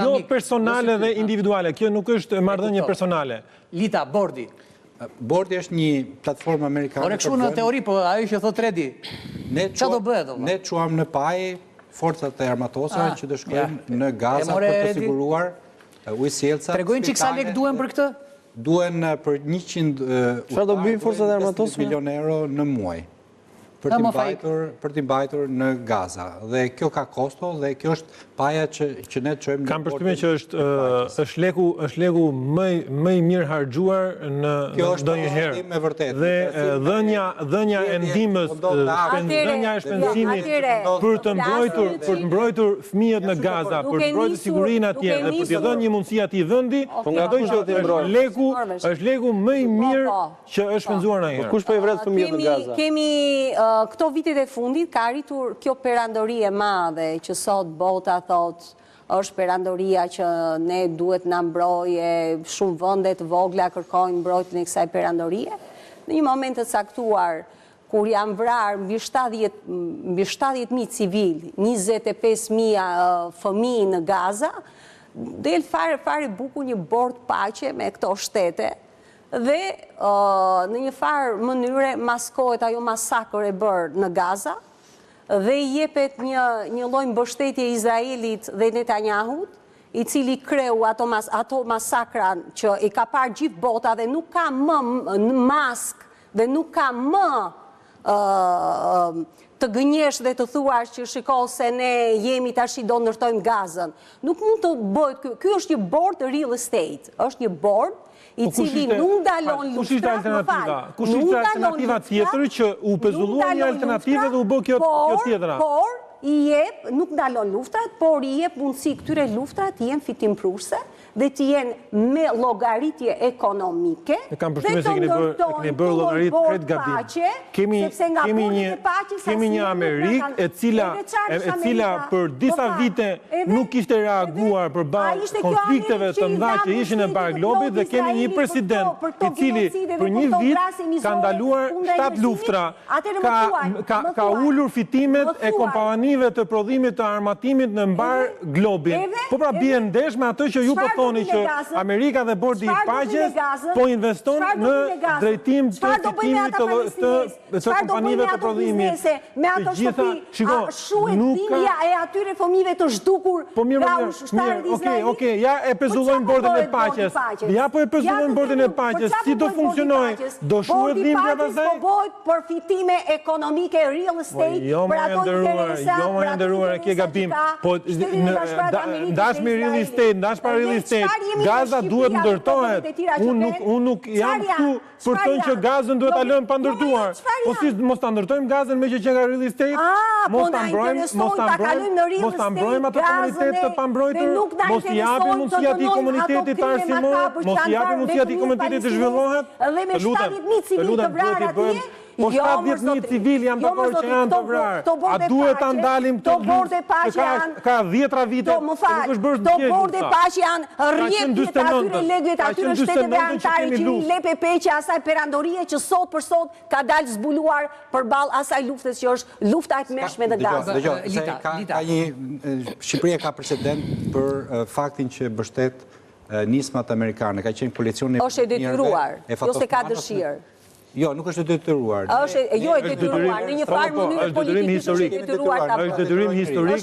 Jo personale dhe individuale, kjo nuk është marrëdhënie personale. Lita, bordi. Bordi është një platformë amerikane. Por e kështu në teori, po ajo që thot Redi. Çfarë do bëhet? Ne çuam në paj forcat e armatosave që do shkojnë në Gaza për të siguruar ujësjellca. Tregojnë çik sa lek duhen për këtë? Duhen për 100 Çfarë do bëjnë forcat e armatosave? milion euro në muaj. Për t'i mbajtur në Gaza. Dhe kjo ka kosto dhe kjo është paja që ne çojmë. Kam përshtypjen që është leku më i mirë harxuar në ndonjëherë. Me vërtet. Dhe dhënia e ndihmës, dhënia e shpenzimit për të mbrojtur fëmijët në Gaza, për të mbrojtur sigurinë atje dhe për t'i dhënë një mundësi atij vendi, ngatoj që është leku më i mirë që është shpenzuar ndonjëherë. Kush po i vret fëmijët në Gaza? Kemi këto vitet e fundit ka arritur kjo perandori e madhe që sot bota thot është perandoria që ne duhet na mbrojë, shumë vende të vogla kërkojnë mbrojtjen e kësaj perandorie. Në një moment të caktuar kur janë vrarë mbi 70.000 civil, 25.000 fëmijë në Gaza, del fare buku një bord paqe me këto shtete. Dhe në një farë mënyre maskohet ajo masakër e bërë në Gaza dhe i jepet një lloj mbështetje Izraelit dhe Netanyahut, i cili kreu ato masakra që i ka parë gjithë bota dhe nuk ka më mask dhe nuk ka më të gënjesh dhe të thuash që shiko se ne jemi tash do ndërtojmë Gazën. Nuk mund të bëhet, ky është një bord real estate, është një bord i cili nuk ndalon luftrat, kush ishte alternativa tjetër që u pezullua një alternativë dhe u bë kjo tjetra? Por i jep, nuk ndalon luftrat, por i jep mundësi këtyre luftrat të jenë fitimprurse dhe të jenë me llogaritje ekonomike dhe të ndërtojnë llogarit krejt gabim. Kemi një Amerikë e cila për disa vite nuk ishte reaguar përballë konflikteve të mëdha që ishin në barë globit dhe kemi një president i cili për një vit ka ndaluar 7 luftra, ka ulur fitimet e kompanive të prodhimit të armatimit në mbar globin. Po pra bie ndesh me atë që ju po thoni që Amerika dhe bordi i paqes po investon në drejtim të fitimit të kompanive të prodhimit. Me ato shtëpi, a shuhet dhimbja e atyre fëmijëve të zhdukur nga ushtarët izraelitë? Okej, ja e pezullojmë bordin e paqes. Ja po e pezullojmë bordin e paqes. Si do funksionojë? Do shuhet dhimbja pastaj? Po bëhet për fitime ekonomike real estate, për ato interesa, për ato e ke gabim. Po ndash me real estate, ndash pa real estate. Gaza duhet ndërtohet. Unë nuk jam këtu për të thënë që Gazën duhet ta lëmë pa ndërtuar. Po si mos ta ndërtojmë Gazën me që nga real estate? Mos ta mbrojmë atë komunitet të pambrojtur, mos i japim mundësi atij komunitetit të arsimojë, mos i japim mundësi atij komunitetit të zhvillohet. Dhe me 70.000 civil të vrarë atje. Po 70.000 civil janë dakord që janë të vrarë. A duhet ta ndalim këtë luft që ka 10 vite? Më fal, to borde paqe janë rrjedhjet atyre legëve të atyre shteteve anëtare që i LPP që asaj perandorie që sot për sot ka dalë zbuluar përballë asaj luftes që është lufta e tmerrshme në Gazë. Shqipëria ka precedent për faktin që mbështet nismat amerikane. Ka qenë koalicioni është e detyruar, jo se ka dëshirë. Jo, nuk është e detyruar. Jo, e detyruar, në një farë mënyrë politikisht është e detyruar. Është detyrim historik.